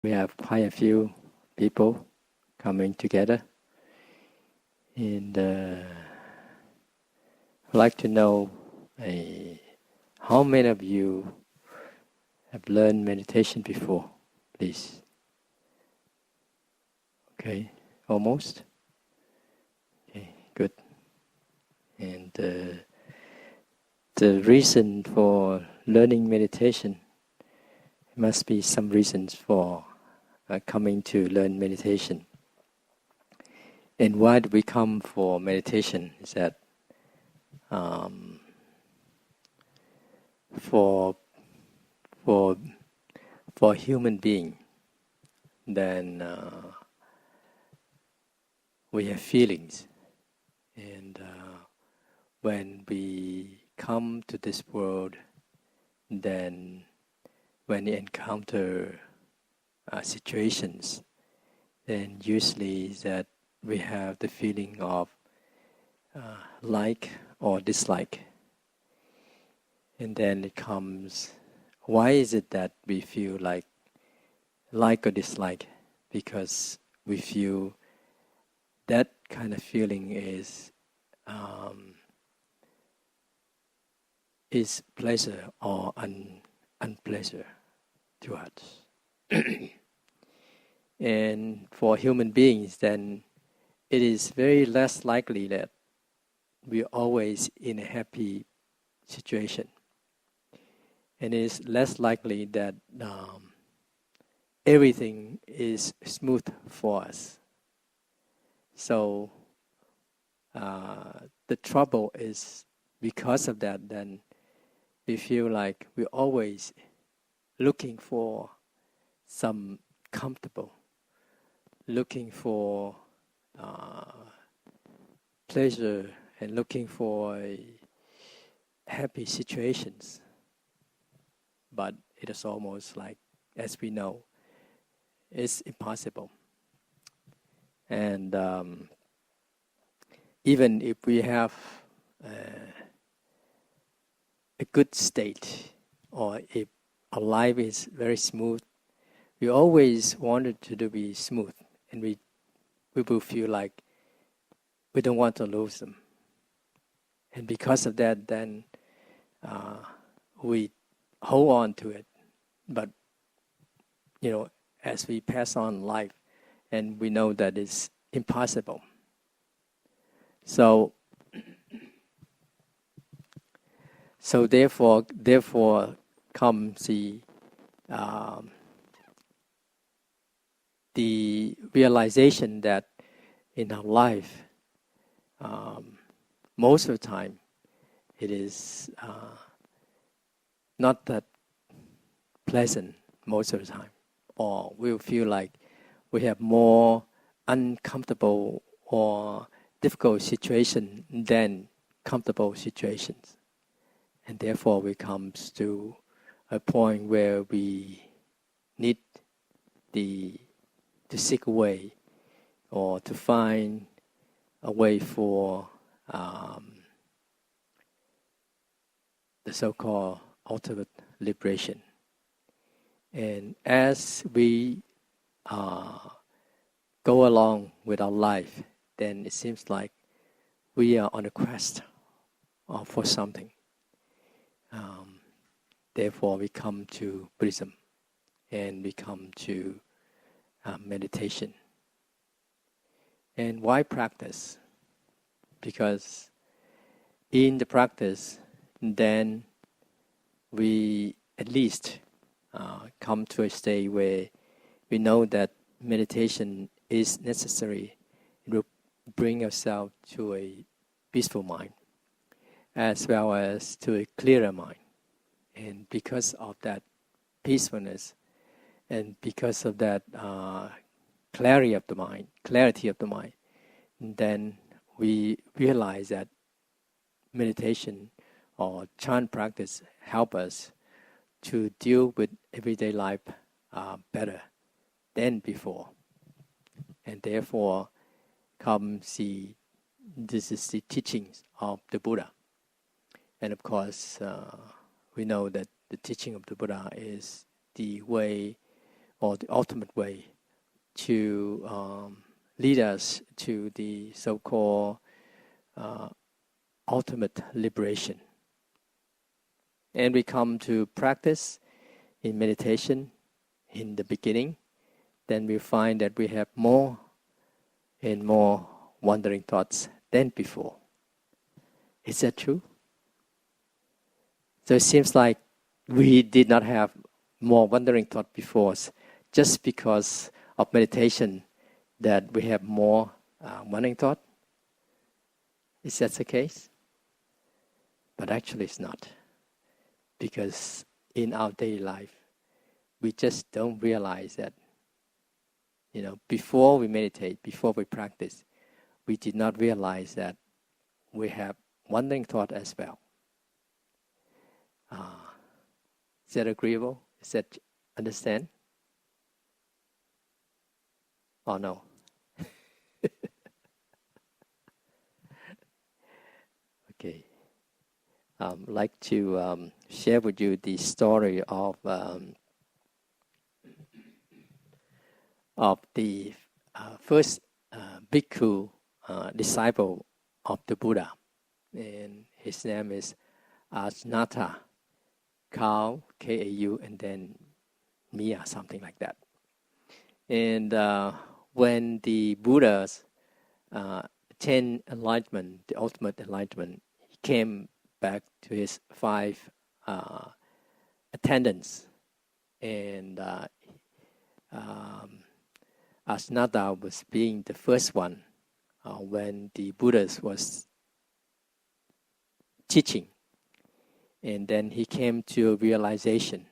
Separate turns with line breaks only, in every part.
We have quite a few people coming together, and I'd like to know how many of you have learned meditation before, please. Okay, almost. Okay, good. And the reason for learning meditation must be some reasons for coming to learn meditation. And why do we come for meditation? Is that for human being, then we have feelings, and when we come to this world, then when we encounter situations, then usually that we have the feeling of like or dislike. And then it comes, why is it that we feel like or dislike? Because we feel that kind of feeling is pleasure or unpleasure to us. And for human beings, then it is very less likely that we're always in a happy situation. And it is less likely that everything is smooth for us. So the trouble is, because of that, then we feel like we're always looking for some comfortable, looking for pleasure, and looking for happy situations. But it is almost like, as we know, it's impossible. And even if we have a good state, or if our life is very smooth, we always wanted it to be smooth, and we will feel like we don't want to lose them. And because of that, then we hold on to it. But, as we pass on life, and we know that it's impossible. So therefore comes the realization that in our life, most of the time, it is not that pleasant most of the time, or we'll feel like we have more uncomfortable or difficult situations than comfortable situations. And therefore we come to a point where we need to seek a way, or to find a way for the so-called ultimate liberation. And as we go along with our life, then it seems like we are on a quest for something. Therefore, we come to Buddhism, and we come to meditation. And why practice? Because in the practice, then we at least come to a state where we know that meditation is necessary. It will bring ourselves to a peaceful mind, as well as to a clearer mind. And because of that peacefulness, and because of that clarity of the mind, then we realize that meditation or chant practice help us to deal with everyday life better than before. And therefore this is the teachings of the Buddha. And of course, we know that the teaching of the Buddha is the way or the ultimate way to lead us to the so-called ultimate liberation. And we come to practice in meditation in the beginning, then we find that we have more and more wandering thoughts than before. Is that true? So it seems like we did not have more wandering thought before, just because of meditation that we have more wandering thought. Is that the case? But actually it's not. Because in our daily life, we just don't realize that, before we meditate, before we practice, we did not realize that we have wandering thought as well. Is that agreeable? Is that understand? Or no? Okay. I'd like to share with you the story of the first bhikkhu disciple of the Buddha, and his name is Ajnata, Kau, K-A-U, and then Mia, something like that. And when the Buddha's attained enlightenment, the ultimate enlightenment, he came back to his 5 attendants, and Ajnata was being the first one when the Buddha was teaching. And then he came to a realization.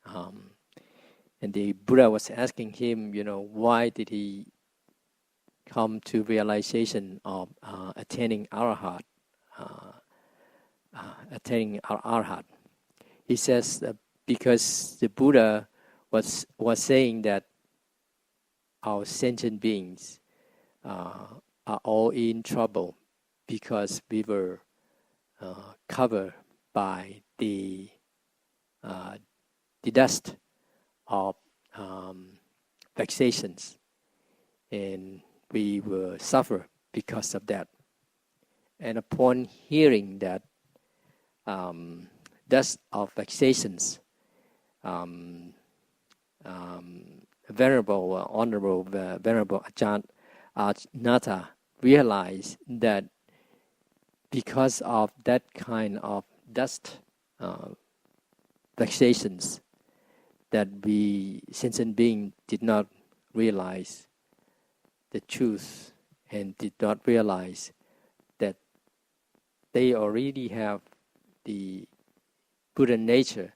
And the Buddha was asking him, why did he come to realization of attaining arahat? He says because the Buddha was saying that our sentient beings are all in trouble because we were covered by the dust of vexations, and we will suffer because of that. And upon hearing that dust of vexations, venerable, honorable, venerable Ajnata realized that because of that kind of dust vexations, that we sentient beings did not realize the truth and did not realize that they already have the Buddha nature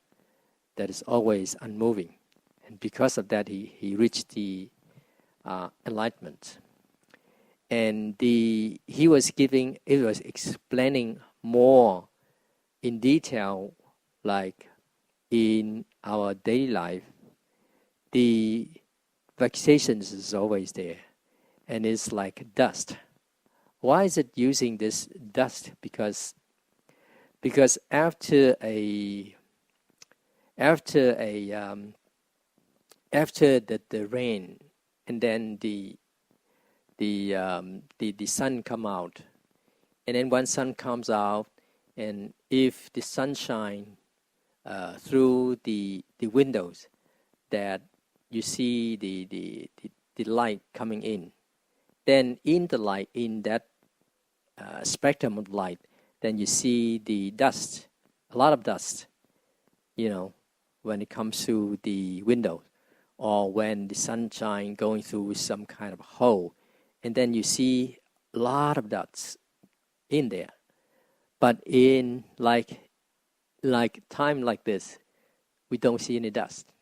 that is always unmoving. And because of that, he reached the enlightenment. And he was explaining more in detail, like in our daily life, the vexations is always there, and it's like dust. Why is it using this dust? Because after the rain, and then the sun come out, and then when sun comes out, and if the sunshine through the windows, that you see the light coming in, then in the light, in that spectrum of light, then you see the dust, a lot of dust, when it comes through the window, or when the sunshine going through some kind of hole, and then you see a lot of dust in there. But in like time like this, we don't see any dust,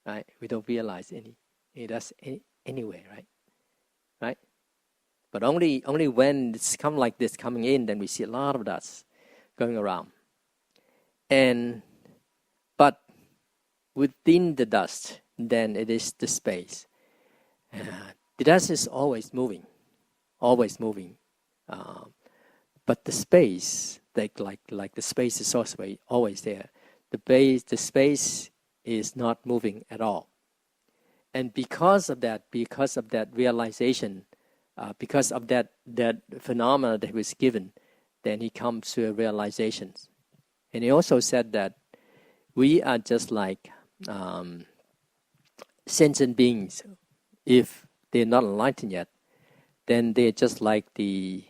right? We don't realize any dust anywhere, right? But only when it's come like this coming in, then we see a lot of dust going around. But within the dust, then it is the space. The dust is always moving. But the space, like the space is also always there. The space is not moving at all. And because of that realization, because of that phenomena that he was given, then he comes to a realization. And he also said that we are just like sentient beings. If they're not enlightened yet, then they're just like the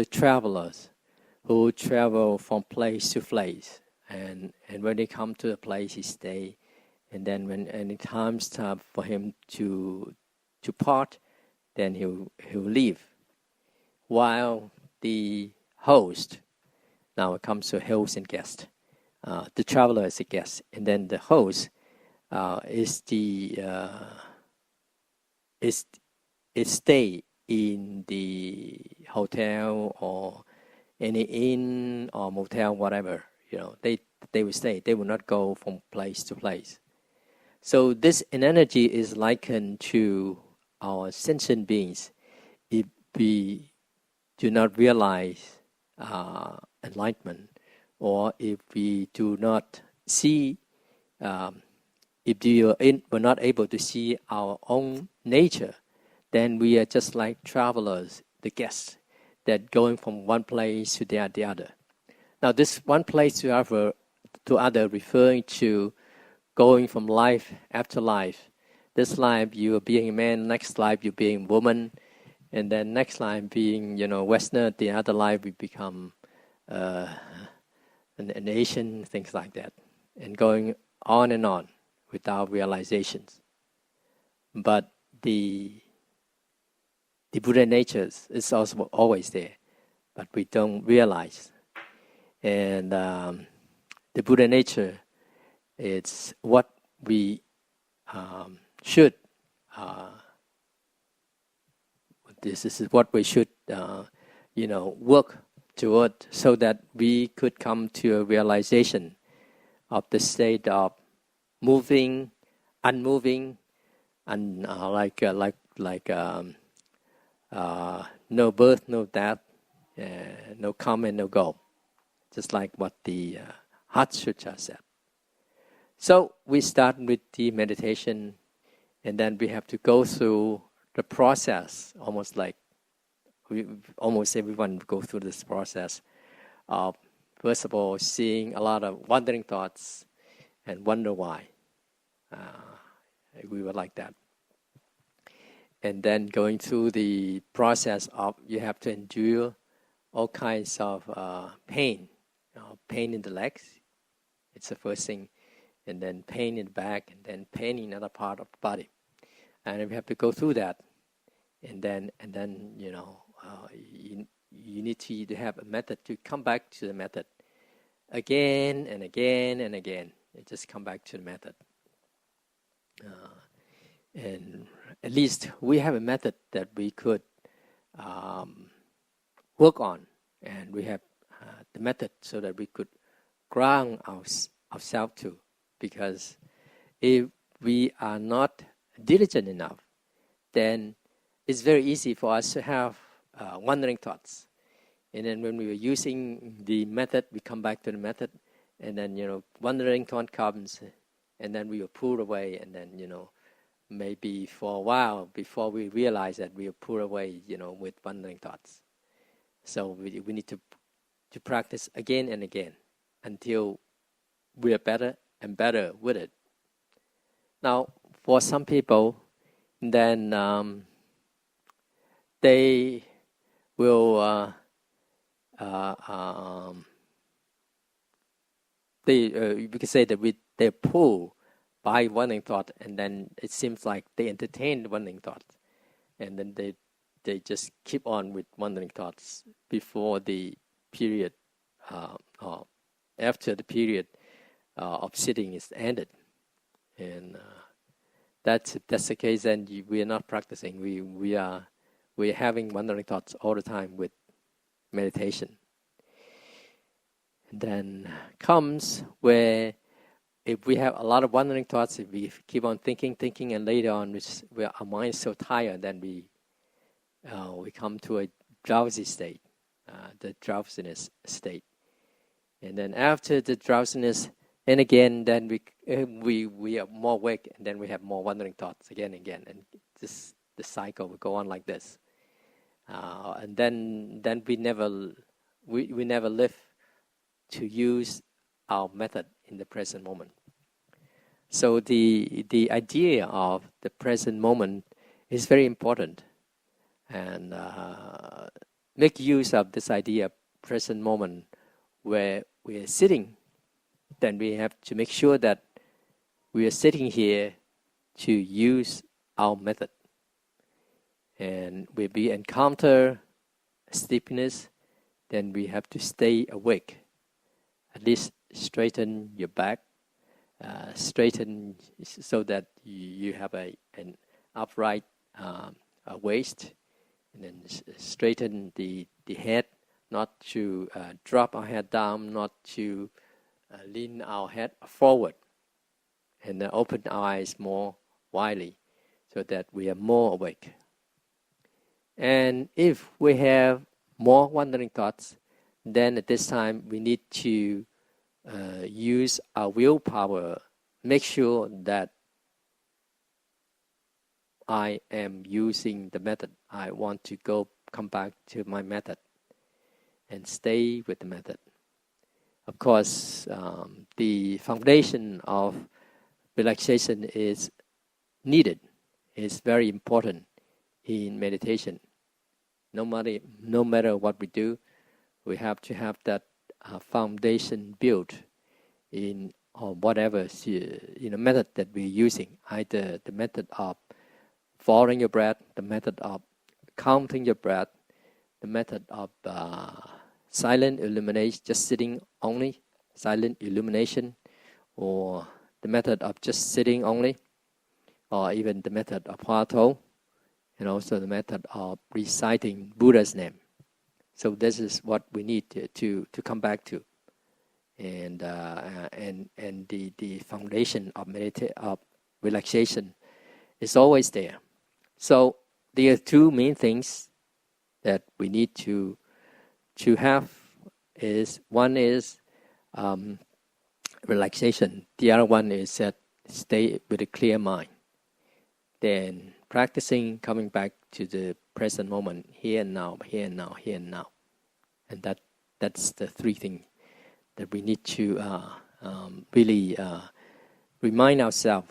travelers who travel from place to place, and when they come to a place, he stay, and then when any time's time for him to part, then he'll leave. While the host, now it comes to host and guest. The traveler is a guest, and then the host is stay in the hotel or any inn or motel, whatever. They will stay. They will not go from place to place. So this energy is likened to our sentient beings. If we do not realize enlightenment, or if we do not see, if we're not able to see our own nature, then we are just like travelers, the guests, that going from one place to the other. Now, this one place to other, referring to going from life after life. This life you are being a man, next life you being a woman, and then next life being Westerner. The other life we become an Asian, things like that, and going on and on without realizations. But the Buddha nature is also always there, but we don't realize. And the Buddha nature, it's what we should. This is what we should, work toward, so that we could come to a realization of the state of moving, unmoving, and no birth, no death, no come and no go, just like what the Heart Sutra said. So we start with the meditation, and then we have to go through the process, almost everyone go through this process of, first of all, seeing a lot of wandering thoughts and wonder why. We were like that. And then going through the process of, you have to endure all kinds of pain. Pain in the legs, it's the first thing. And then pain in the back, and then pain in another part of the body. And we have to go through that. And then you need to have a method to come back to the method again and again and again. And just come back to the method. And at least we have a method that we could work on, and we have the method so that we could ground ourselves too. Because if we are not diligent enough, then it's very easy for us to have wandering thoughts. And then when we were using the method, we come back to the method, and then wandering thought comes, and then we were pulled away, and then maybe for a while before we realize that we are pulled away with wandering thoughts. So we need to practice again and again until we are better and better with it. Now, for some people, then they will we can say that they're pulled by wandering thought, and then it seems like they entertain the wandering thought, and then they just keep on with wandering thoughts before the period or after the period of sitting is ended. And that's the case, then we are not practicing. We're having wandering thoughts all the time with meditation. And then comes where if we have a lot of wandering thoughts, if we keep on thinking, and later on, where our mind is so tired, then we come to a drowsy state, the drowsiness state. And then after the drowsiness, And again, then we are more awake, and then we have more wandering thoughts again and again, and this the cycle will go on like this. And then we never live to use our method in the present moment. So the idea of the present moment is very important, and make use of this idea of present moment where we are sitting. Then we have to make sure that we are sitting here to use our method. And when we encounter sleepiness, then we have to stay awake. At least straighten your back, straighten so that you have an upright waist, and then straighten the head, not to drop our head down, not to lean our head forward, and open our eyes more widely so that we are more awake. And if we have more wandering thoughts, then at this time we need to use our willpower, make sure that I am using the method. I want to come back to my method and stay with the method. Of course, the foundation of relaxation is needed. It's very important in meditation. No matter what we do, we have to have that foundation built in whatever method that we're using. Either the method of following your breath, the method of counting your breath, the method of silent illumination, just sitting only, silent illumination, or the method of just sitting only, or even the method of Hoa Thou, and also the method of reciting Buddha's name. So this is what we need to come back to, and the foundation of relaxation is always there. So there are two main things that we need to have. One is relaxation. The other one is that stay with a clear mind. Then practicing coming back to the present moment, here and now, here and now, here and now. And that's the three things that we need to really remind ourselves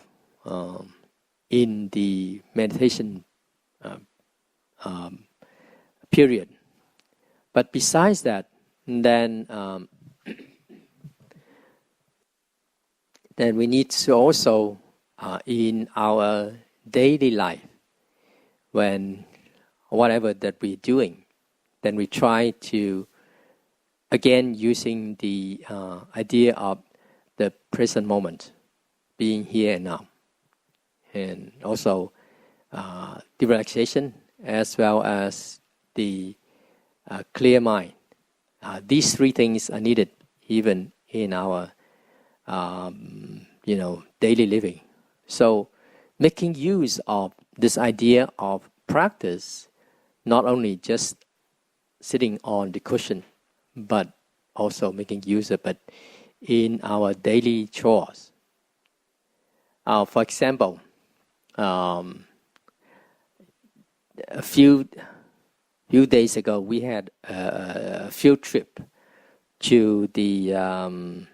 in the meditation period. But besides that, then we need to also in our daily life, when whatever that we're doing, then we try to, again, using the idea of the present moment, being here and now, and also the relaxation as well as the clear mind. These three things are needed even in our daily living. So making use of this idea of practice, not only just sitting on the cushion, but also making use of it in our daily chores. For example, a few days ago, we had a field trip to the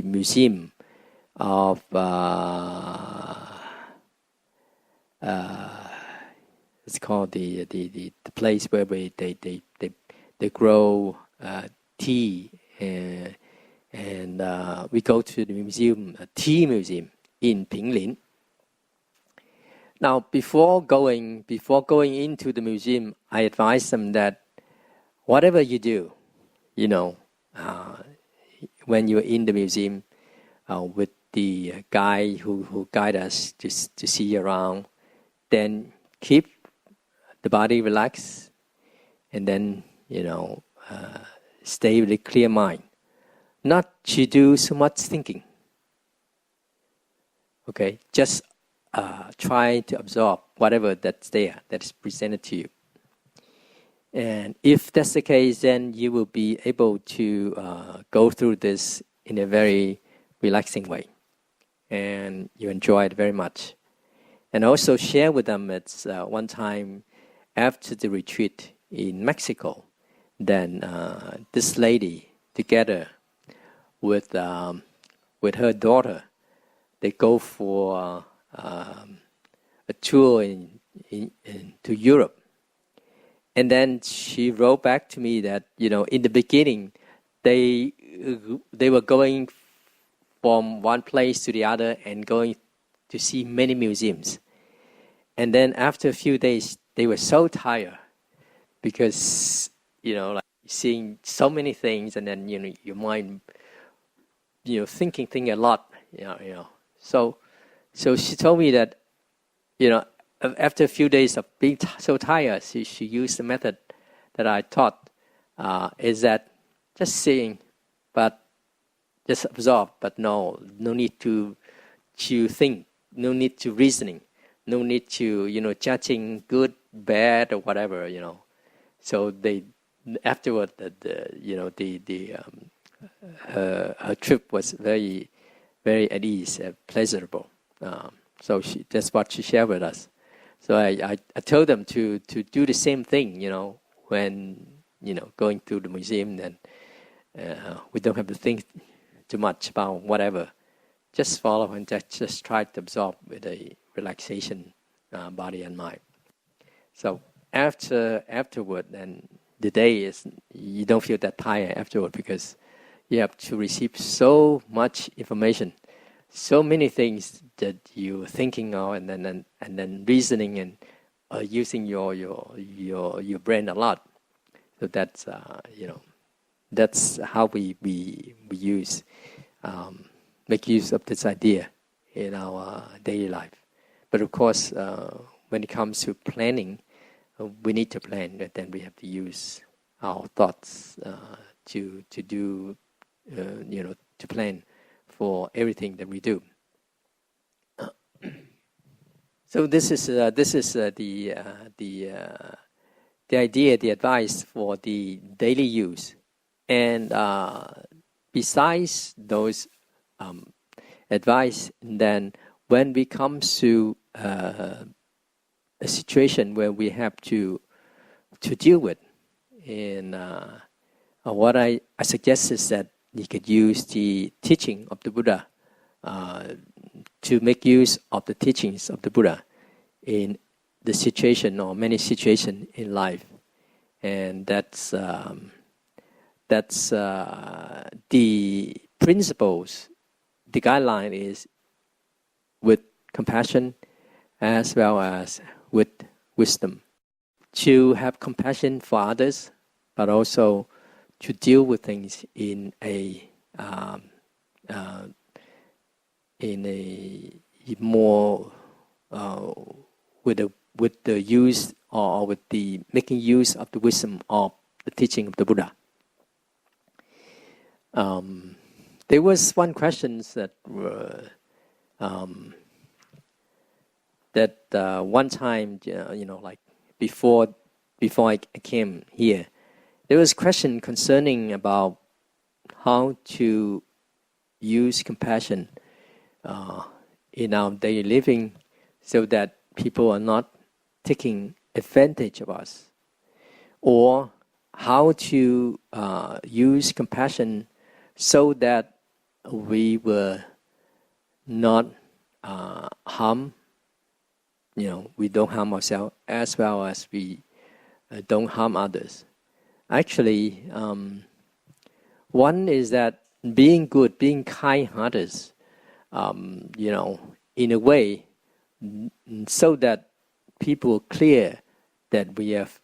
museum of it's called the place where they grow tea, and we go to the museum, a tea museum in Pinglin. Now, before going into the museum, I advise them that whatever you do, when you're in the museum with the guy who guide us to see around, then keep the body relaxed, and then stay with a clear mind, not to do so much thinking. Okay, just try to absorb whatever that's there, that is presented to you. And if that's the case, then you will be able to go through this in a very relaxing way, and you enjoy it very much. And also share with them it's one time after the retreat in Mexico, then this lady together with her daughter, they go for a tour to Europe. And then she wrote back to me that, in the beginning, they were going from one place to the other and going to see many museums. And then after a few days, they were so tired because, like seeing so many things, and then, your mind, thinking a lot, So she told me that, after a few days of being so tired, she used the method that I taught, is that just seeing, but just absorb, but no need to think, no need to reasoning, no need to, judging good, bad, or whatever, So they, afterward, her trip was very, very at ease, pleasurable. So that's what she shared with us. So I told them to do the same thing, when, going to the museum, then we don't have to think too much about whatever. Just follow and just try to absorb with a relaxation, body and mind. So afterward, then the day is, you don't feel that tired afterward because you have to receive so much information, so many things that you're thinking of, and then reasoning and using your brain a lot. So that's that's how we use make use of this idea in our daily life. But of course, when it comes to planning, we need to plan, and then we have to use our thoughts to do, to plan for everything that we do. So this is the idea, the advice for the daily use, and besides those advice, then when we come to a situation where we have to deal with, in what I suggest is that you could use the teaching of the Buddha to make use of the teachings of the Buddha in the situation or many situations in life, and that's the principles. The guideline is with compassion as well as with wisdom. To have compassion for others, but also to deal with things in a more with the use or with the making use of the wisdom of the teaching of the Buddha. There was one question that one time, like before I came here, there was a question concerning about how to use compassion in our daily living so that people are not taking advantage of us, or how to use compassion so that we will not harm, we don't harm ourselves as well as we don't harm others. Actually, one is that being good, being kind-hearted, in a way, so that people clear that we have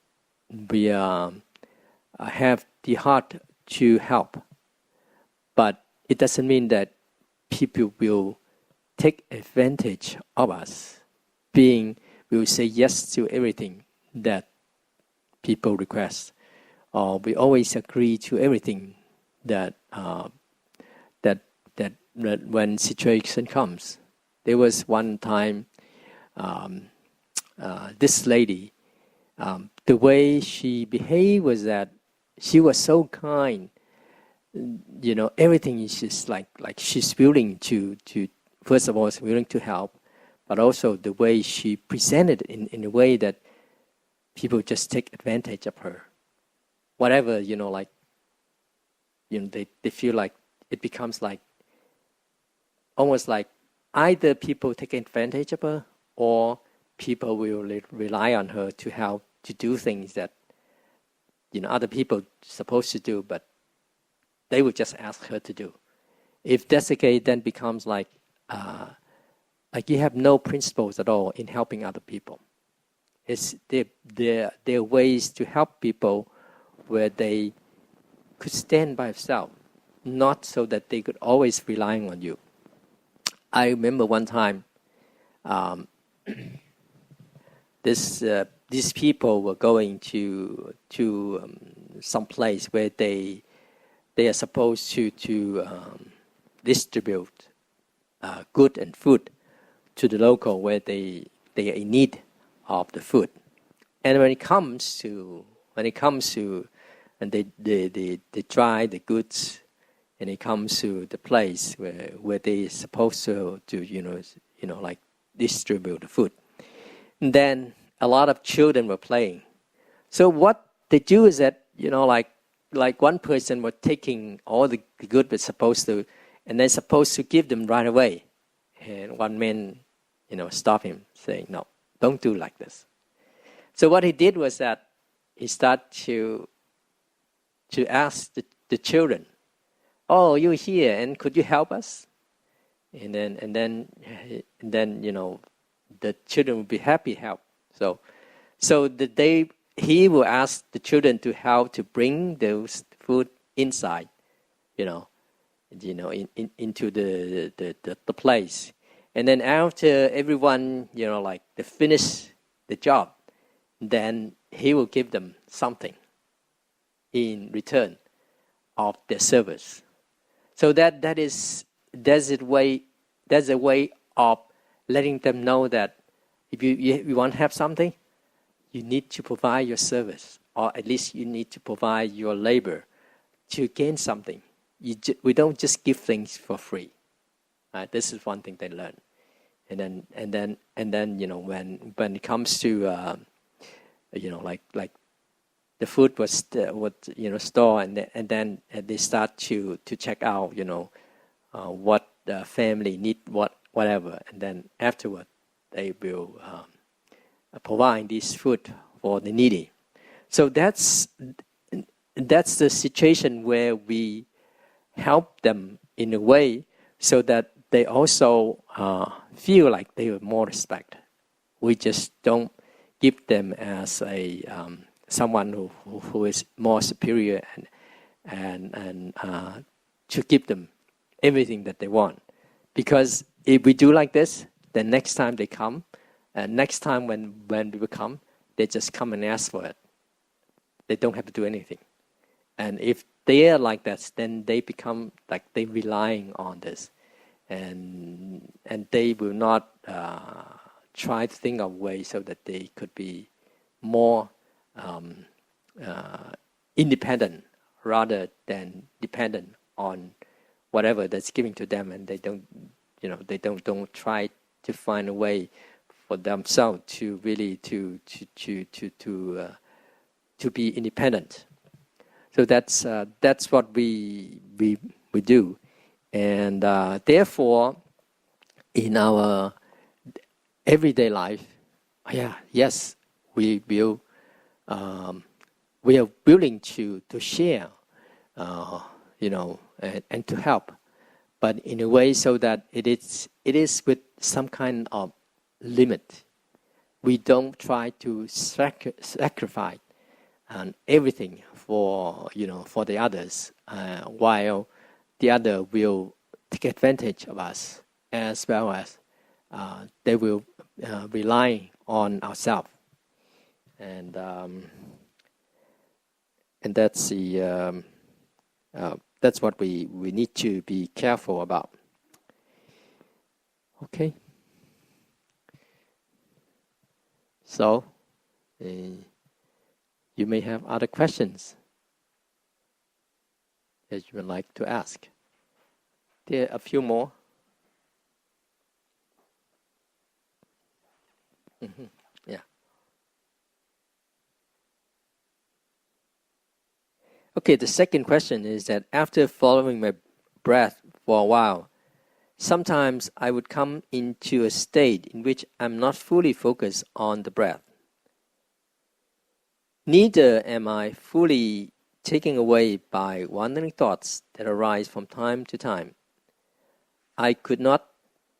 the heart to help. But it doesn't mean that people will take advantage of us. We will say yes to everything that people request, or we always agree to everything that when situation comes. There was one time, this lady, the way she behaved was that she was so kind everything is just like she's willing to first of all is willing to help, but also the way she presented in a way that people just take advantage of her. Whatever, they feel like it becomes like almost like either people take advantage of her or people will rely on her to help to do things that other people supposed to do, but they would just ask her to do. If that's the case, then becomes like you have no principles at all in helping other people. It's there are ways to help people where they could stand by themselves, not so that they could always rely on you. I remember one time, these people were going to some place where they are supposed to distribute good and food to the local where they are in need of the food. And when it comes to and they try the goods, and it comes to the place where they are supposed to like distribute the food. And then a lot of children were playing. So what they do is that like one person was taking all the good but supposed to, and they're supposed to give them right away. And one man, stopped him, saying, "No, don't do like this." So what he did was that he started to ask the children, "Oh, you're here, and could you help us?" And then the children would be happy to help. So the day he will ask the children to help to bring those food inside, into the place. And then after everyone, they finish the job, then he will give them something in return of their service. So that's a way of letting them know that if you want to have something, you need to provide your service, or at least you need to provide your labor to gain something. We don't just give things for free. Right? This is one thing they learn. And then when it comes to like the food was stored, and then they start to check out what the family need, whatever, and then afterward they will provide this food for the needy. So that's the situation where we help them in a way so that they also feel like they have more respect. We just don't give them as a someone who is more superior and to give them everything that they want. Because if we do like this, then next time they come, and next time when we come, they just come and ask for it. They don't have to do anything. And if they are like that, then they become like they relying on this, and they will not try to think of ways so that they could be more independent rather than dependent on whatever that's given to them, and they don't try to find a way for themselves to really to be independent. So that's what we do, and therefore in our everyday life, yes, we are willing to share, and to help, but in a way so that it is with some kind of limit. We don't try to sacrifice everything for the others, while the other will take advantage of us, as well as they will rely on ourselves, and that's what we need to be careful about. Okay. So, you may have other questions. that you would like to ask? There are a few more. Yeah. Okay, the second question is that after following my breath for a while, sometimes I would come into a state in which I'm not fully focused on the breath. Neither am I fully taken away by wandering thoughts that arise from time to time. I could not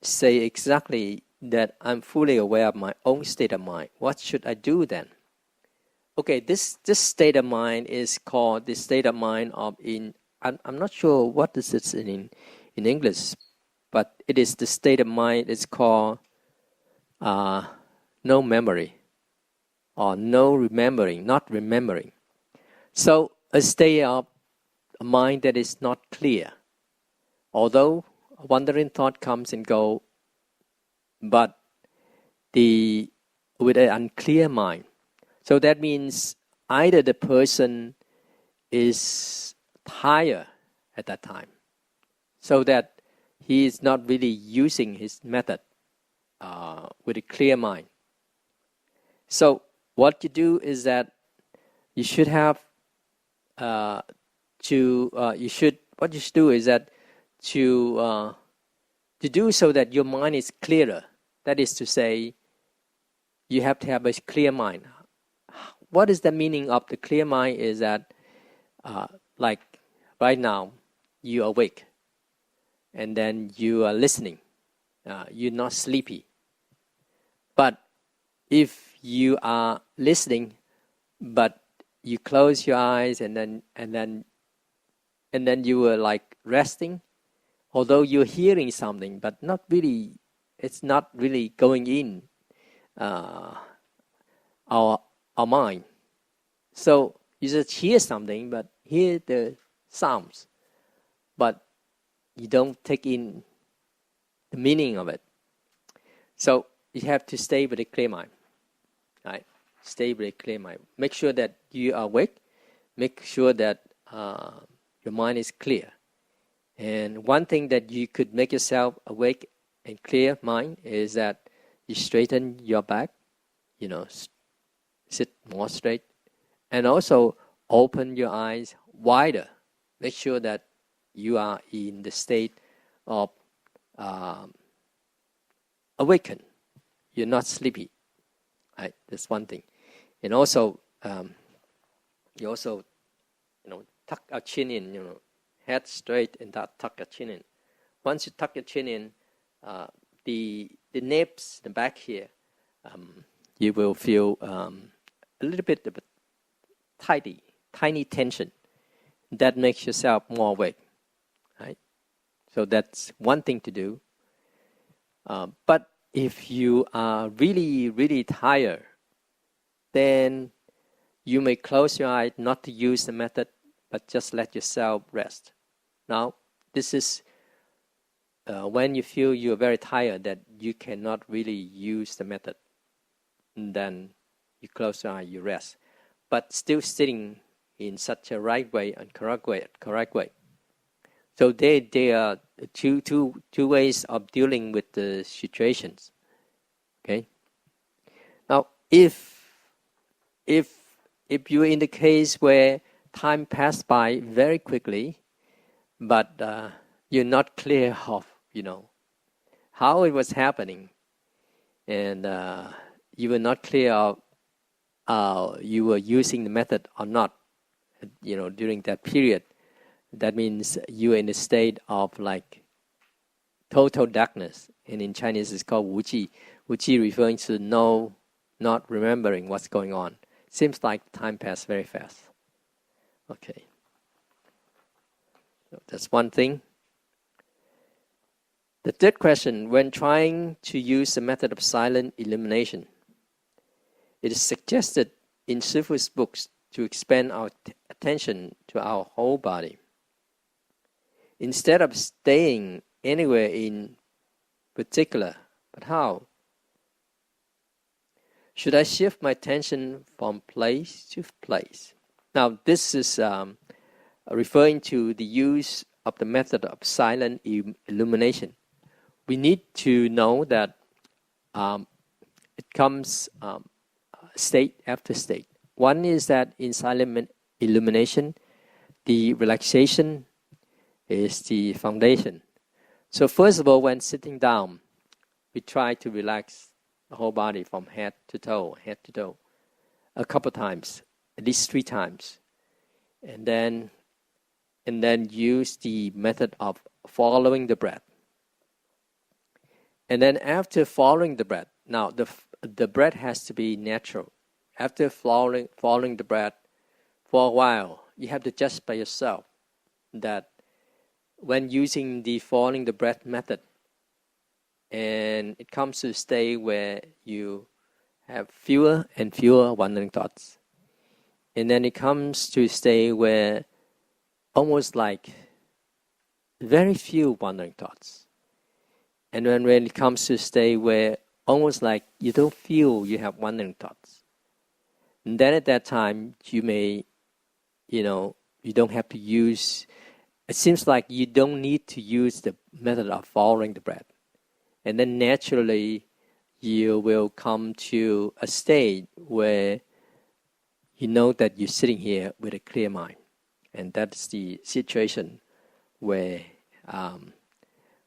say exactly that I'm fully aware of my own state of mind. What should I do then? Okay, this state of mind is called the state of mind of I'm not sure what this is in English, but it is the state of mind. It's called no memory or no remembering, not remembering. So a state of mind that is not clear. Although a wandering thought comes and go, but with an unclear mind. So that means either the person is tired at that time, so that he is not really using his method with a clear mind. So what you do is that you should have what you should do is that to do so that your mind is clearer. That is to say, you have to have a clear mind. What is the meaning of the clear mind? Is that like right now you are awake and then you are listening. You're not sleepy. But if you are listening, but you close your eyes and then you were like resting, although you're hearing something, but not really, it's not really going in our mind. So you just hear something, but hear the sounds, but you don't take in the meaning of it. So you have to stay with a clear mind, right? Stay with a clear mind. Make sure that you are awake. Make sure that your mind is clear. And one thing that you could make yourself awake and clear mind is that you straighten your back, sit more straight, and also open your eyes wider. Make sure that you are in the state of awakened. You're not sleepy. Right? That's one thing. And also, you also, tuck our chin in, head straight and tuck your chin in. Once you tuck your chin in, the naps, the back here, you will feel a little bit of a tiny tension. That makes yourself more awake, right? So that's one thing to do. But if you are really, really tired, then you may close your eyes, not to use the method, but just let yourself rest. Now, this is when you feel you're very tired, that you cannot really use the method. And then you close your eye, you rest. But still sitting in such a right way and correct way. So there are two ways of dealing with the situations. Okay. Now, if you're in the case where time passed by very quickly, but you're not clear of how it was happening, and you were not clear of you were using the method or not, during that period, that means you are in a state of like total darkness, and in Chinese it's called wuji. Wuji referring to not remembering what's going on. Seems like time passed very fast. Okay, so that's one thing. The third question: when trying to use the method of silent illumination, it is suggested in Sifu's books to expand our attention to our whole body. Instead of staying anywhere in particular, but how? Should I shift my attention from place to place? Now, this is referring to the use of the method of silent illumination, we need to know that it comes state after state. One is that in silent illumination, the relaxation is the foundation. So first of all, when sitting down, we try to relax the whole body from head to toe, a couple times, at least 3 times. And then use the method of following the breath. And then after following the breath, now the breath has to be natural. After following the breath for a while, you have to judge by yourself that when using the following the breath method, and it comes to a state where you have fewer and fewer wandering thoughts. And then it comes to a state where almost like very few wandering thoughts. And when it comes to a state where almost like you don't feel you have wandering thoughts. And then at that time, you may, you don't have to use, it seems like you don't need to use the method of following the breath. And then naturally, you will come to a state where you know that you're sitting here with a clear mind. And that's the situation where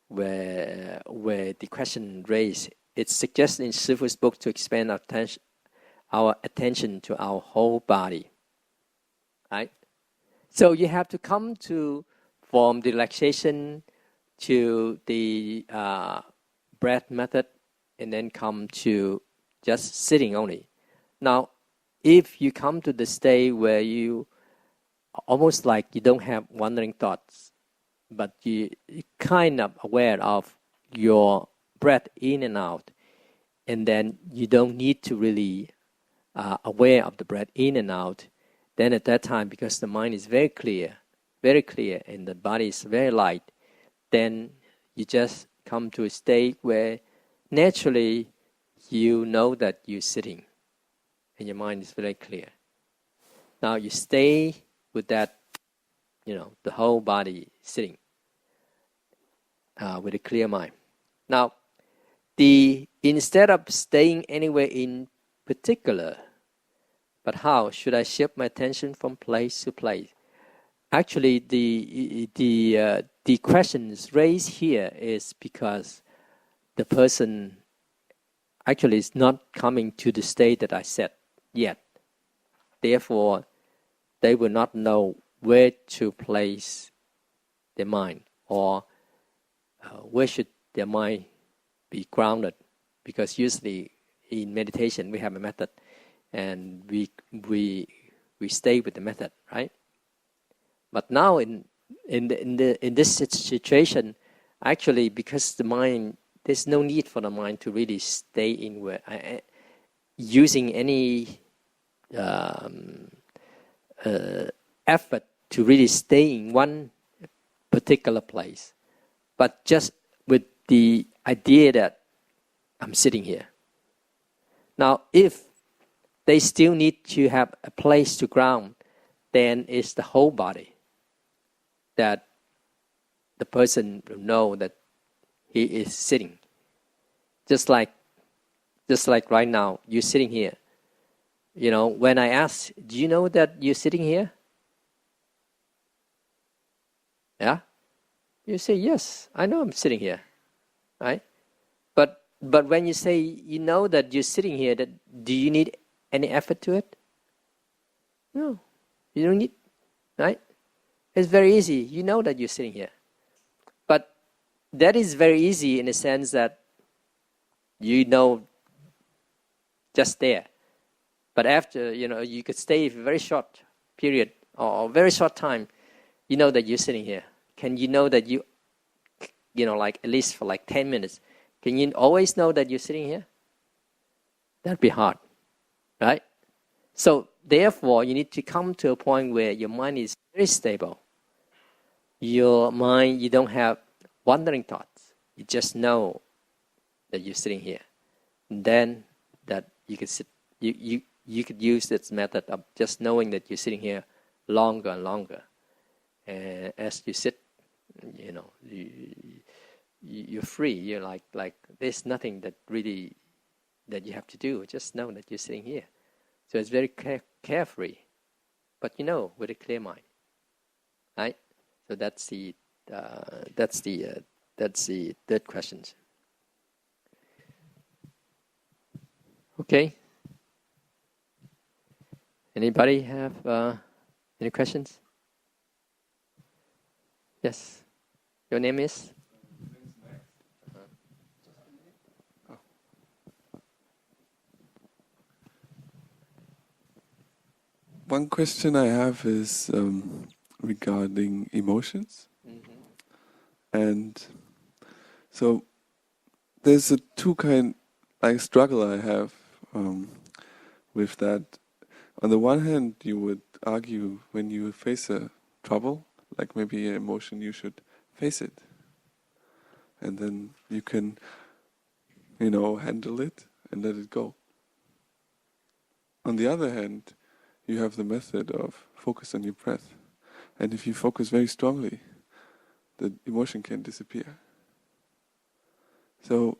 the question raised. It's suggested in Sifu's book to expand our attention to our whole body. Right? So you have to come to from the relaxation to the breath method, and then come to just sitting only. Now, if you come to the state where you almost like you don't have wandering thoughts, but you're kind of aware of your breath in and out, and then you don't need to really aware of the breath in and out, then at that time, because the mind is very clear, and the body is very light, then you just come to a state where naturally you know that you're sitting and your mind is very clear. Now you stay with that, the whole body sitting with a clear mind. Now, instead of staying anywhere in particular, but how should I shift my attention from place to place? Actually, the questions raised here is because the person actually is not coming to the state that I said yet. Therefore, they will not know where to place their mind, or where should their mind be grounded. Because usually in meditation we have a method, and we stay with the method, right? But now in this situation, actually, because the mind, there's no need for the mind to really stay in where using any effort to really stay in one particular place, but just with the idea that I'm sitting here. Now, if they still need to have a place to ground, then it's the whole body that the person will know that he is sitting. Just like right now, you're sitting here. When I ask, do you know that you're sitting here? Yeah? You say, yes, I know I'm sitting here. Right? But when you say you know that you're sitting here, do you need any effort to it? No, you don't need, right? It's very easy. You know that you're sitting here. But that is very easy in the sense that you know just there. But after, you could stay for a very short period or very short time, you know that you're sitting here. Can you know that like at least for like 10 minutes, can you always know that you're sitting here? That'd be hard, right? So therefore, you need to come to a point where your mind is very stable. Your mind, you don't have wandering thoughts. You just know that you're sitting here. And then that you could sit, you could use this method of just knowing that you're sitting here longer and longer. And as you sit, you're free. You're like there's nothing that really that you have to do. Just know that you're sitting here. So it's very carefree, but with a clear mind, right? So that's the third question. Okay. Anybody have any questions? Yes. Your name is?
One question I have is regarding emotions. Mm-hmm. And so there's a struggle I have with that. On the one hand, you would argue when you face a trouble, like maybe an emotion, you should face it. And then you can, handle it and let it go. On the other hand, you have the method of focus on your breath. And if you focus very strongly, the emotion can disappear. So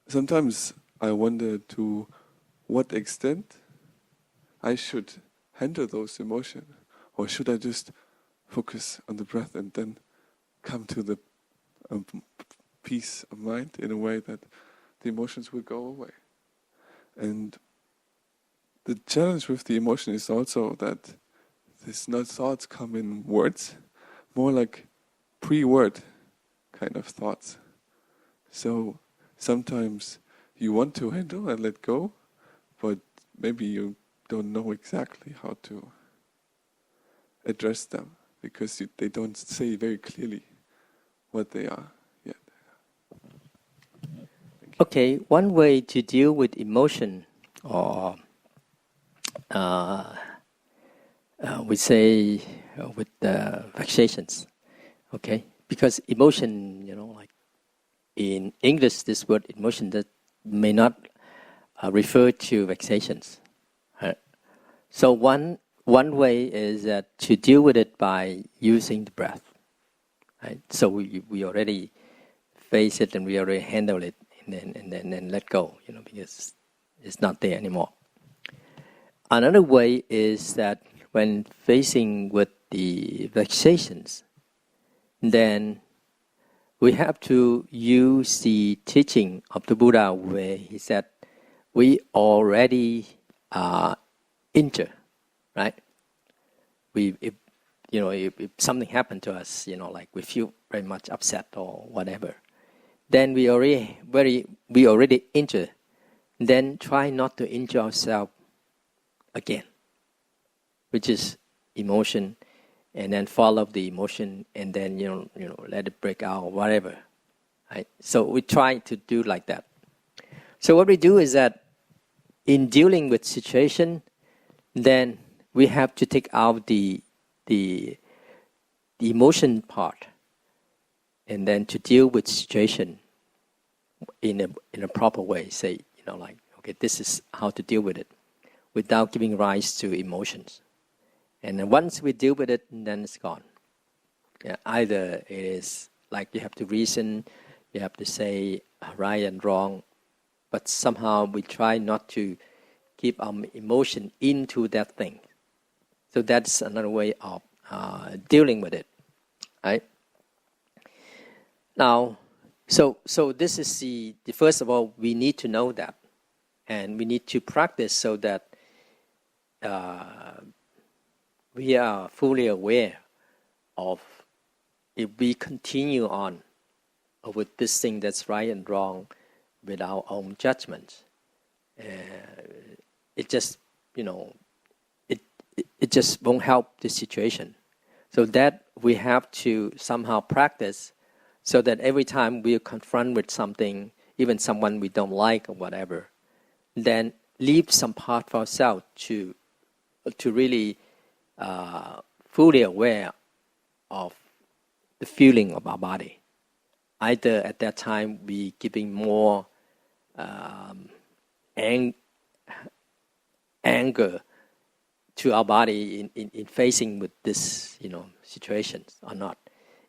sometimes I wonder to what extent I should handle those emotions, or should I just focus on the breath and then come to the peace of mind in a way that the emotions will go away. And the challenge with the emotion is also that these not thoughts come in words, more like pre-word kind of thoughts. So sometimes you want to handle and let go, but maybe you don't know exactly how to address them because they don't say very clearly what they are yet.
Okay, one way to deal with emotion, or we say with vexations, okay? Because emotion, like in English, this word emotion that may not refer to vexations. Right? So one way is that to deal with it by using the breath. Right? So we already face it and we already handle it, and then let go, because it's not there anymore. Another way is that when facing with the vexations, then we have to use the teaching of the Buddha where he said we already are injured, right? If something happened to us, like we feel very much upset or whatever, then we already injured. Then try not to injure ourselves again, which is emotion, and then follow the emotion, and then let it break out or whatever. Right? So we try to do like that. So what we do is that in dealing with situation, then we have to take out the emotion part, and then to deal with situation in a proper way. Say, like, okay, this is how to deal with it without giving rise to emotions. And then once we deal with it, then it's gone. Yeah, either it is like you have to reason, you have to say right and wrong, but somehow we try not to keep our emotion into that thing. So that's another way of dealing with it, right? Now, so this is the first of all, we need to know that, and we need to practice so that we are fully aware of if we continue on with this thing that's right and wrong with our own judgments. It just, it just won't help the situation. So that we have to somehow practice so that every time we are confronted with something, even someone we don't like or whatever, then leave some part for ourselves to really fully aware of the feeling of our body. Either at that time we giving more anger to our body in facing with this, situations or not.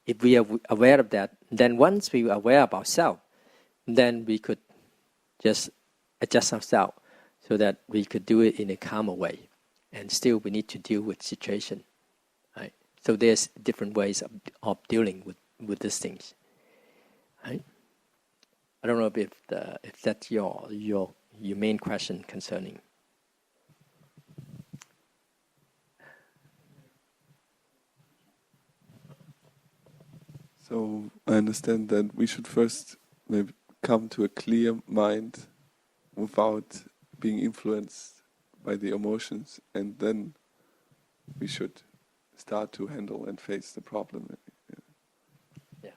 If we are aware of that, then once we are aware of ourselves, then we could just adjust ourselves so that we could do it in a calmer way. And still we need to deal with situation, right? So there's different ways of dealing with these things, right? I don't know if that's your main question concerning.
So I understand that we should first maybe come to a clear mind without being influenced by the emotions, and then we should start to handle and face the problem.
Yeah.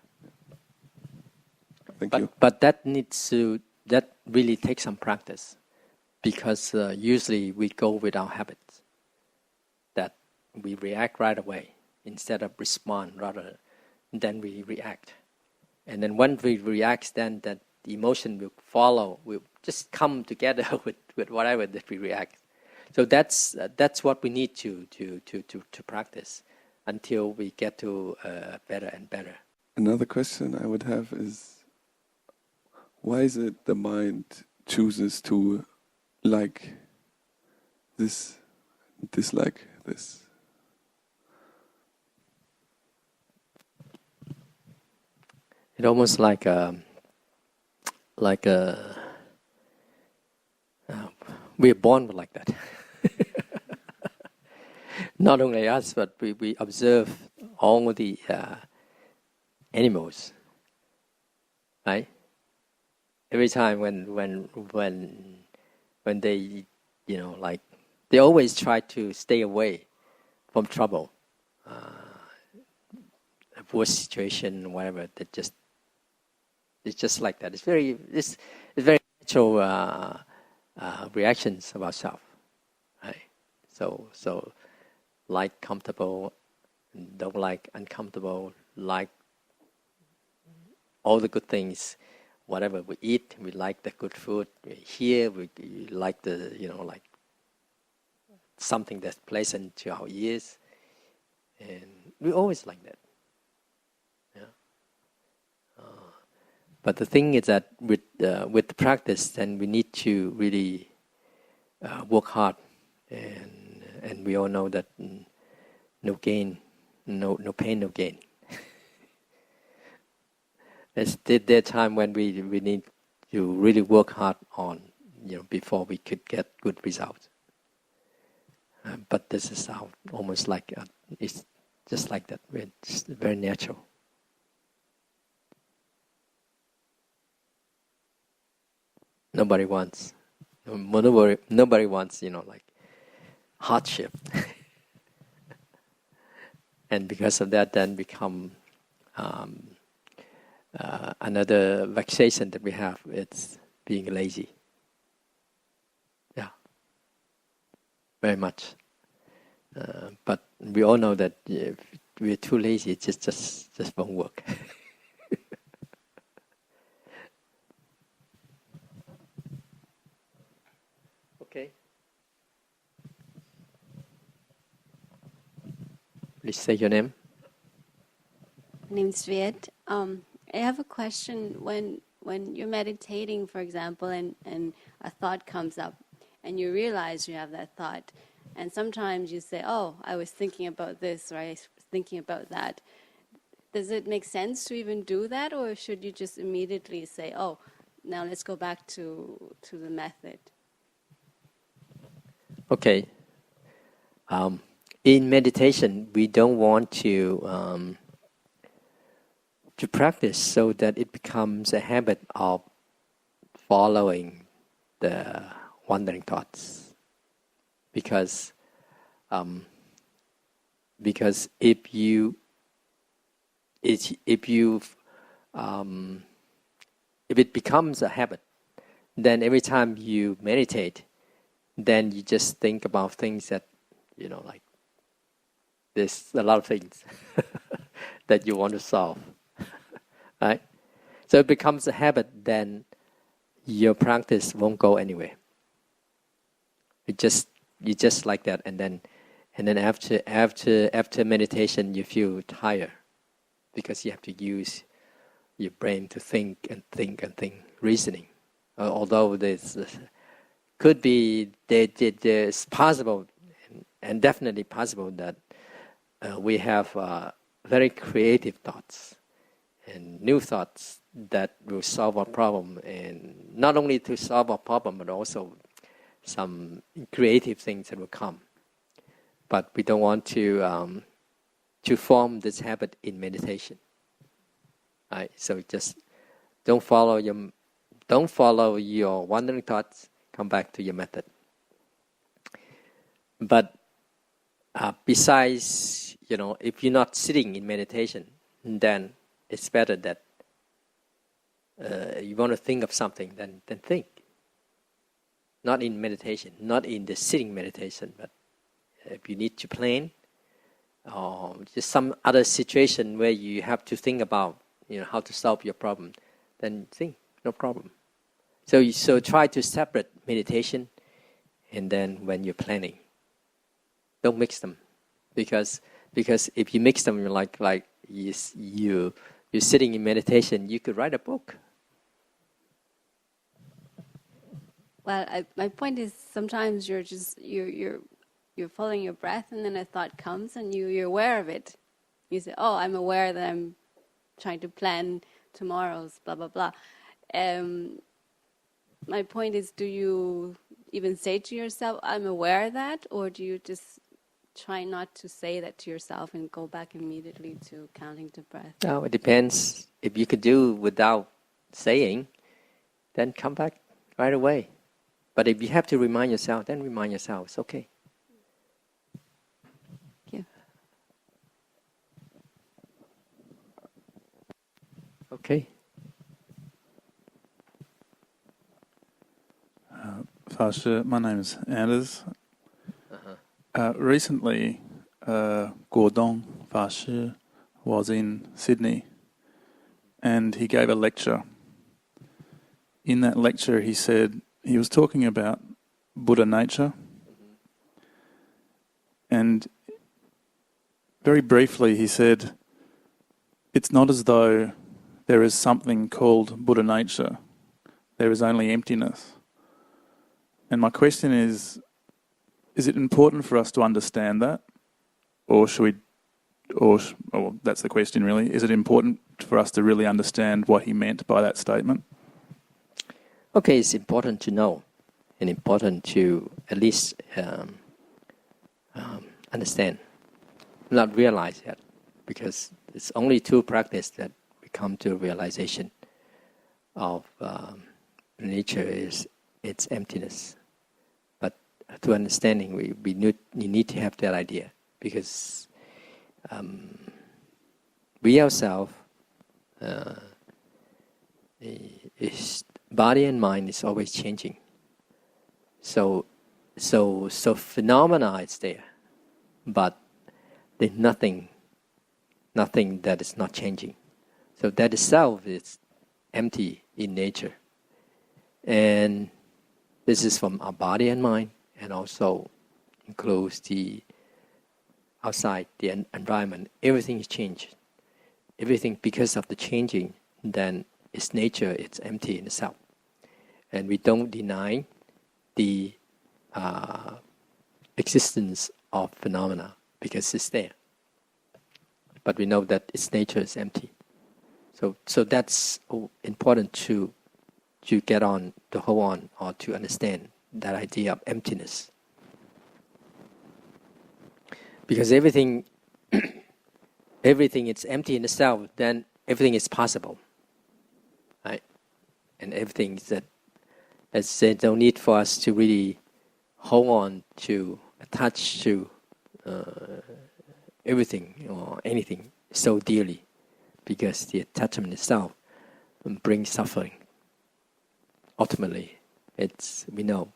Thank you.
But that really takes some practice, because usually we go with our habits, that we react right away instead of respond, rather than we react. And then when we react, then that the emotion will follow, will just come together with whatever that we react. So that's what we need to practice until we get to better and better.
Another question I would have is, why is it the mind chooses to like this, dislike this?
It's almost like we're born like that. Not only us, but we observe all the animals, right? Every time when they, they always try to stay away from trouble, a worse situation, whatever. It's just like that. It's very natural reactions of ourselves, right? So like comfortable, don't like uncomfortable, like all the good things, whatever we eat, we like the good food. We hear, we like the, like something that's pleasant to our ears, and we always like that. But the thing is that with the practice, then we need to really work hard, and we all know that no gain, no pain, no gain. There's there time when we need to really work hard on, before we could get good results. But this is how almost like it's just like that. It's very natural. Nobody wants, like hardship, and because of that, then become another vexation that we have. It's being lazy. Yeah, very much. But we all know that if we're too lazy, it just won't work. Okay. Please say your name.
My name's Viet. I have a question. When you're meditating, for example, and a thought comes up, and you realize you have that thought, and sometimes you say, "Oh, I was thinking about this," or "I was thinking about that." Does it make sense to even do that, or should you just immediately say, "Oh, now let's go back to the method"?
Okay. In meditation, we don't want to practice so that it becomes a habit of following the wandering thoughts, because if it becomes a habit, then every time you meditate, then you just think about things that, like there's a lot of things that you want to solve, right? So it becomes a habit, then your practice won't go anywhere. You just like that, and then And then after meditation, you feel tired because you have to use your brain to think, reasoning. Although this could be, there's possible, and definitely possible that we have very creative thoughts and new thoughts that will solve our problem, and not only to solve our problem, but also some creative things that will come. But we don't want to form this habit in meditation. Right? So just don't follow your wandering thoughts. Come back to your method. But besides, if you're not sitting in meditation, then it's better that you want to think of something, then think. Not in meditation, not in the sitting meditation, but if you need to plan, or just some other situation where you have to think about, how to solve your problem, then think, no problem. So try to separate meditation and then when you're planning. Don't mix them, because if you mix them, you're sitting in meditation, you could write a book.
Well, my point is sometimes you're following your breath, and then a thought comes, and you're aware of it. You say, "Oh, I'm aware that I'm trying to plan tomorrow's blah blah blah." My point is, do you even say to yourself, "I'm aware of that," or do you just try not to say that to yourself and go back immediately to counting the breath?
No, it depends. If you could do without saying, then come back right away. But if you have to remind yourself, then remind yourself. It's okay.
Thank you.
Okay.
Fasha, my name is Anders. Recently, Gordon Fasha was in Sydney, and he gave a lecture. In that lecture, he said he was talking about Buddha nature, and very briefly he said, it's not as though there is something called Buddha nature. There is only emptiness. And my question is it important for us to understand that? Or that's the question really, is it important for us to really understand what he meant by that statement?
Okay, it's important to know, and important to at least understand, not realize yet, because it's only through practice that we come to a realization of nature is its emptiness. But to understanding, you need to have that idea, because we ourselves, body and mind is always changing. So phenomena is there, but there's nothing that is not changing. So that itself is empty in nature. And this is from our body and mind, and also includes the outside, the environment. Everything is changed. Everything, because of the changing, then its nature, it's empty in itself. And we don't deny the existence of phenomena because it's there. But we know that its nature is empty. So that's important to get on, to hold on, or to understand that idea of emptiness. Because everything is empty in itself, then everything is possible. Right? And everything that, as I said, no need for us to really hold on to, attach to everything or anything so dearly, because the attachment itself brings suffering. Ultimately, we know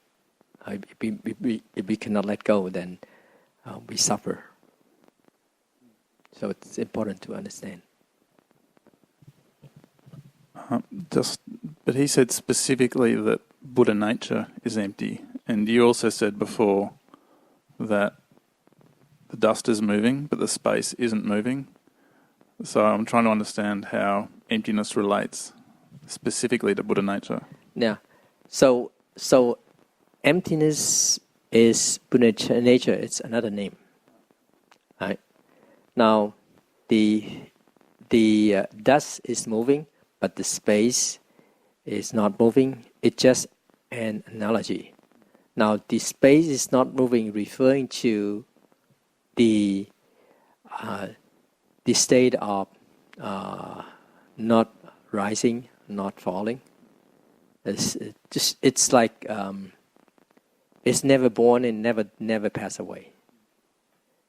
if we cannot let go, then we suffer. So it's important to understand.
But he said specifically that Buddha nature is empty, and you also said before that dust is moving, but the space isn't moving. So I'm trying to understand how emptiness relates specifically to Buddha nature.
Yeah. So emptiness is Buddha nature. It's another name. Right. Now, the dust is moving, but the space is not moving. It's just an analogy. Now, the space is not moving, referring to the state of not rising, not falling. It's like it's never born and never pass away.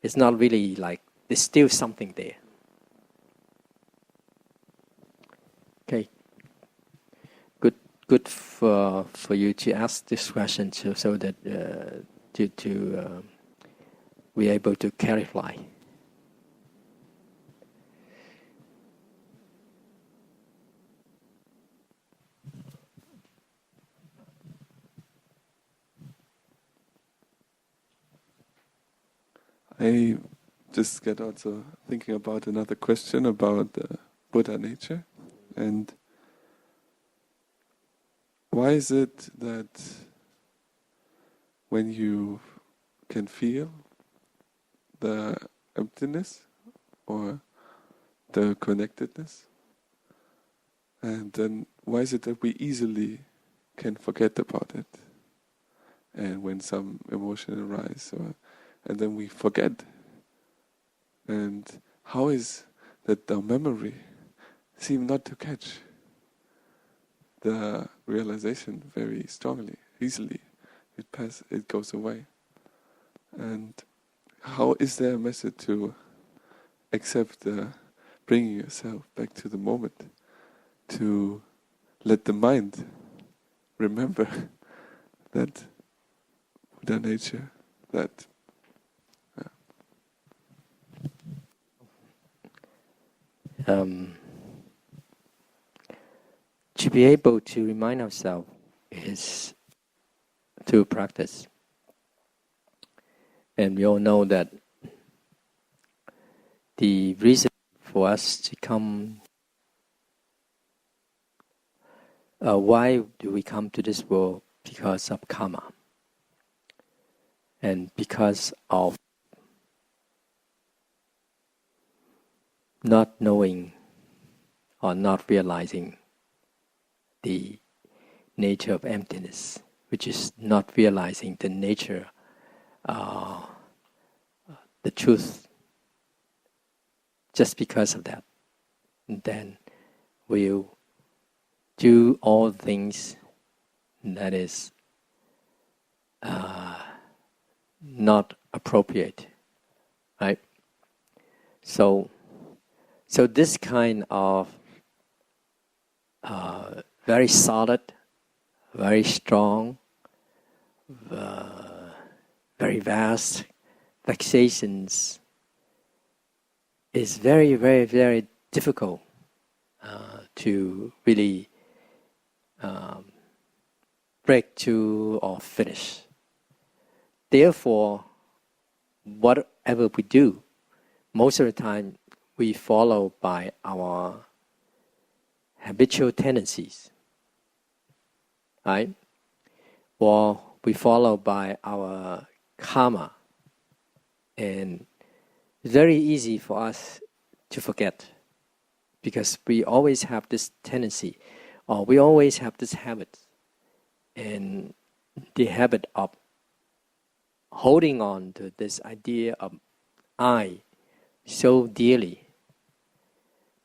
It's not really like there's still something there. Okay. Good for you to ask this question so that we're able to clarify.
I just get also thinking about another question about Buddha nature, and why is it that when you can feel the emptiness or the connectedness, and then why is it that we easily can forget about it, and when some emotion arises, and then we forget, and how is that our memory seem not to catch the realization very strongly, easily? It goes away. And how is there a method to accept bringing yourself back to the moment, to let the mind remember that Buddha nature, that
to be able to remind ourselves is to practice. And we all know that the reason for us to come, why do we come to this world? Because of karma. And because of not knowing or not realizing the nature of emptiness, which is not realizing the nature, the truth. Just because of that, then we'll do all things that is not appropriate, right? So this kind of very solid, very strong, very vast vexations is very, very, very difficult to really break to or finish. Therefore, whatever we do, most of the time we follow by our habitual tendencies, right? Or we follow by our karma. And it's very easy for us to forget because we always have this tendency, or we always have this habit, and the habit of holding on to this idea of I so dearly.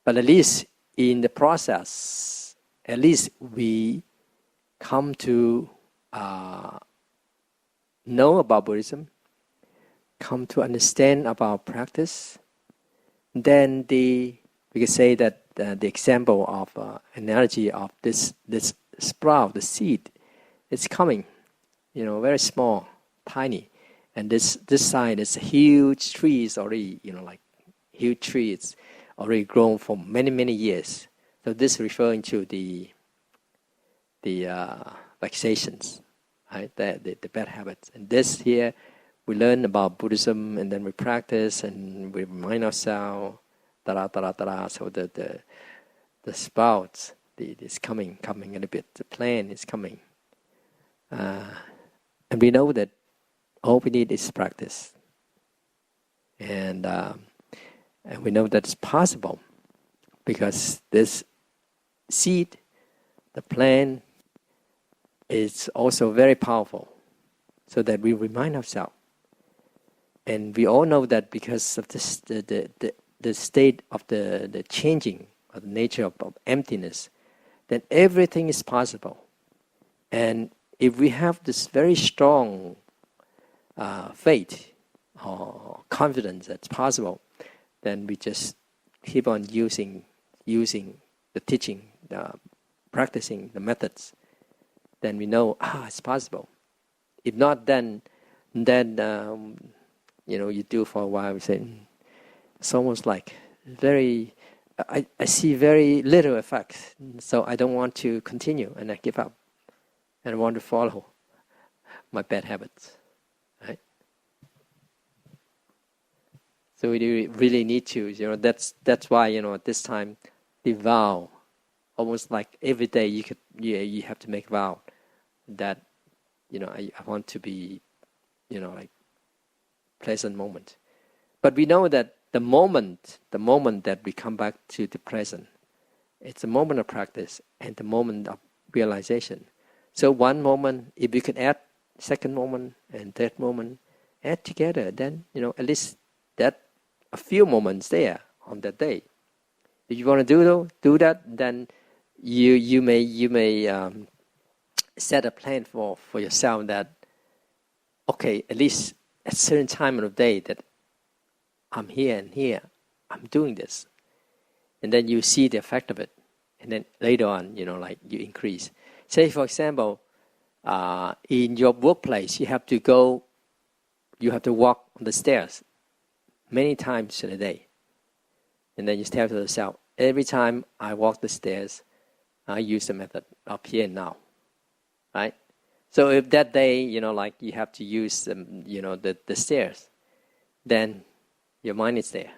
But at least in the process, at least we come to know about Buddhism, come to understand about practice. Then we can say that the example of analogy of this sprout, the seed, it's coming, very small, tiny, and this side is a huge tree. Is already like huge tree. It's already grown for many years. So this is referring to the vexations, right? The bad habits, and this here we learn about Buddhism and then we practice and we remind ourselves, so the spouts is coming a little bit, the plan is coming. And we know that all we need is practice. And we know that it's possible because this seed, the plan, is also very powerful, so that we remind ourselves. And we all know that because of this, the state of the changing of the nature of emptiness, then everything is possible. And if we have this very strong faith or confidence that it's possible, then we just keep on using the teaching, practicing the methods. Then we know, it's possible. If not, then you do for a while. We say it's almost like very. I see very little effect, so I don't want to continue, and I give up, and I want to follow my bad habits, right? So we really need to, that's why, at this time, the vow, almost like every day you have to make a vow that, I want to be, like pleasant moment. But we know that the moment that we come back to the present, it's a moment of practice and the moment of realization. So one moment, if you can add second moment and third moment, add together, then, at least that a few moments there on that day. If you want to do that, then you may set a plan for yourself that, okay, at least at a certain time of the day that I'm here and here, I'm doing this. And then you see the effect of it. And then later on, you increase. Say, for example, in your workplace, you have to walk on the stairs many times in a day. And then you tell yourself, every time I walk the stairs, I use the method of here and now. Right? So if that day, you have to use, the stairs, then your mind is there.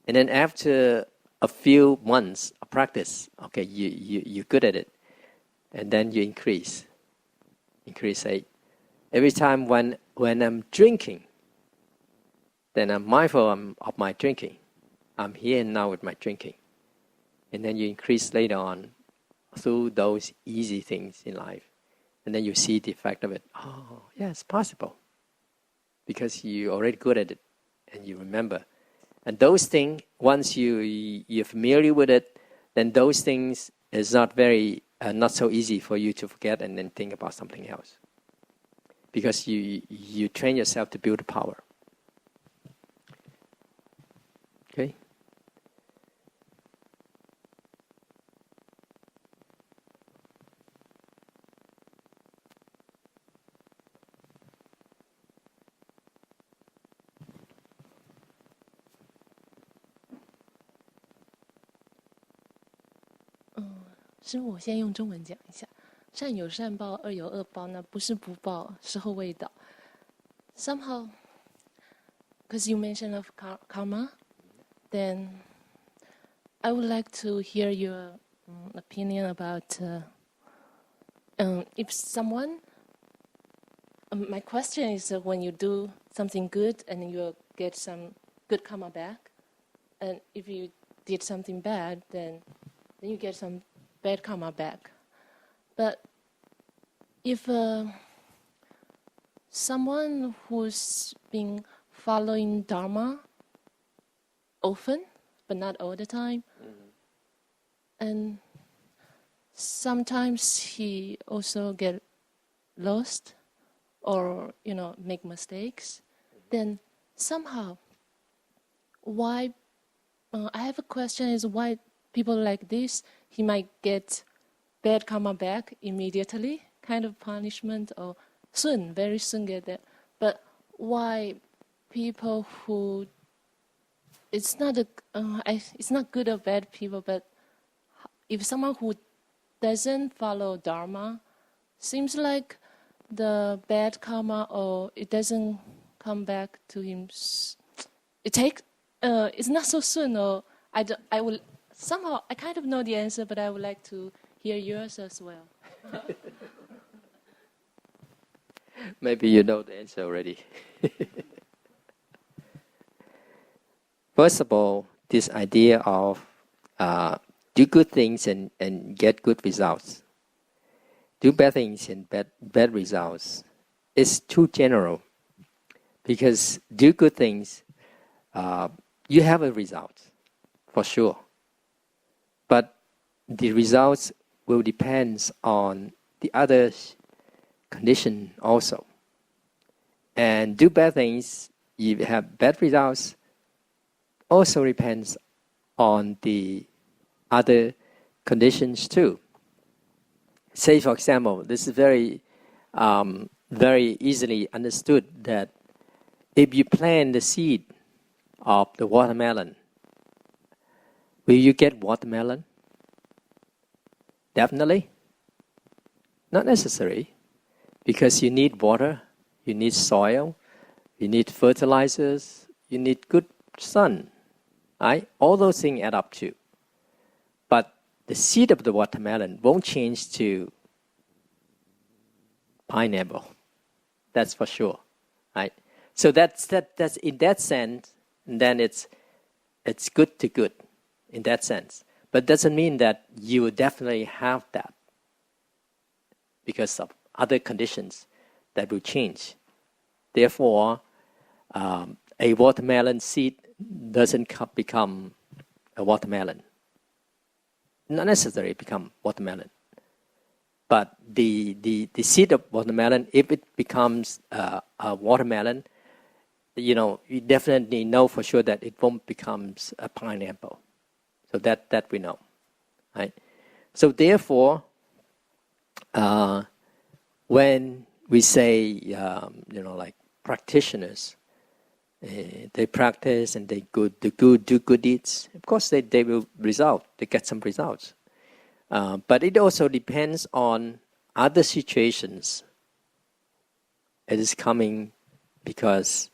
And then after a few months of practice, okay, you're good at it. And then you increase. Say, every time when I'm drinking, then I'm mindful of my drinking. I'm here and now with my drinking. And then you increase later on through those easy things in life. And then you see the effect of it. Oh, yeah, it's possible. Because you're already good at it. And you remember. And those things, once you're familiar with it, then those things is not so easy for you to forget and then think about something else. Because you train yourself to build power. Okay?
师父，我先用中文讲一下。善有善报，恶有恶报，那不是不报，时候未到。Somehow, because you mentioned of karma, then I would like to hear your opinion about if someone. My question is when you do something good and you get some good karma back, and if you did something bad, then you get some bad karma back. But if someone who's been following Dharma often, but not all the time, and sometimes he also get lost or, make mistakes, then somehow, why, I have a question is why people like this, he might get bad karma back immediately, kind of punishment, or very soon get that. But why people who, it's not good or bad people, but if someone who doesn't follow Dharma, seems like the bad karma or it doesn't come back to him. It takes. It's not so soon. Or I will somehow. I kind of know the answer, but I would like to hear yours as well.
Maybe you know the answer already. First of all, this idea of do good things and get good results. Do bad things and bad results is too general. Because do good things, you have a result, for sure. But the results will depend on the other condition also. And do bad things, you have bad results, also depends on the other conditions too. Say, for example, this is very easily understood that if you plant the seed of the watermelon, will you get watermelon? Definitely. Not necessary, because you need water, you need soil, you need fertilizers, you need good sun. Right? All those things add up to. But the seed of the watermelon won't change to pineapple. That's for sure. Right? So that's in that sense, then it's good to good in that sense. But doesn't mean that you will definitely have that because of other conditions that will change. Therefore, a watermelon seed doesn't become a watermelon. Not necessarily become watermelon. But the seed of watermelon, if it becomes a watermelon, you definitely know for sure that it won't become a pineapple. So that we know, right? So therefore, when we say, like practitioners, they practice and they do good deeds, of course they will they get some results. But it also depends on other situations. It is coming because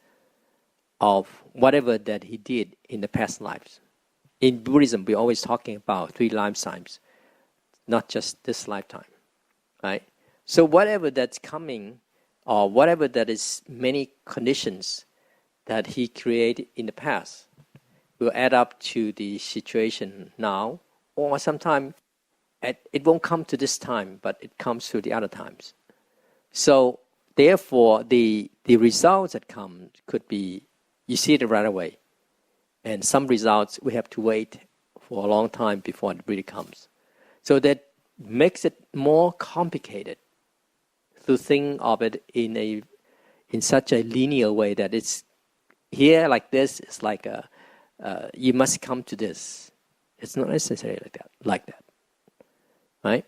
of whatever that he did in the past lives. In Buddhism, we're always talking about 3 lifetimes, not just this lifetime, right? So whatever that's coming, or whatever that is many conditions that he created in the past, will add up to the situation now, or sometime it won't come to this time, but it comes to the other times. So therefore, the results that come could be, you see it right away. And some results we have to wait for a long time before it really comes. So that makes it more complicated to think of it in such a linear way that it's here like this. It's like you must come to this. It's not necessarily like that, right?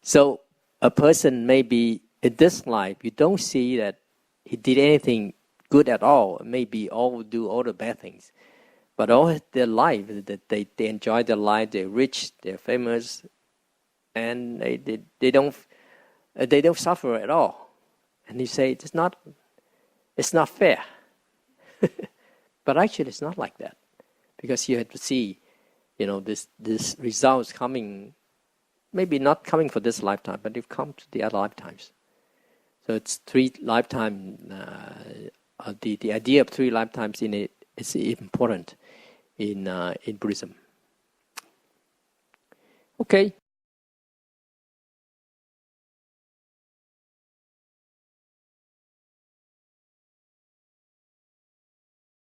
So a person maybe in this life you don't see that he did anything good at all. Maybe do all the bad things. But all their life, that they enjoy their life, they're rich, they're famous, and they don't suffer at all. And you say it's not fair. But actually, it's not like that, because you have to see, this results coming, maybe not coming for this lifetime, but they've come to the other lifetimes. So it's 3 lifetimes. The idea of 3 lifetimes in it is important in Buddhism. Okay.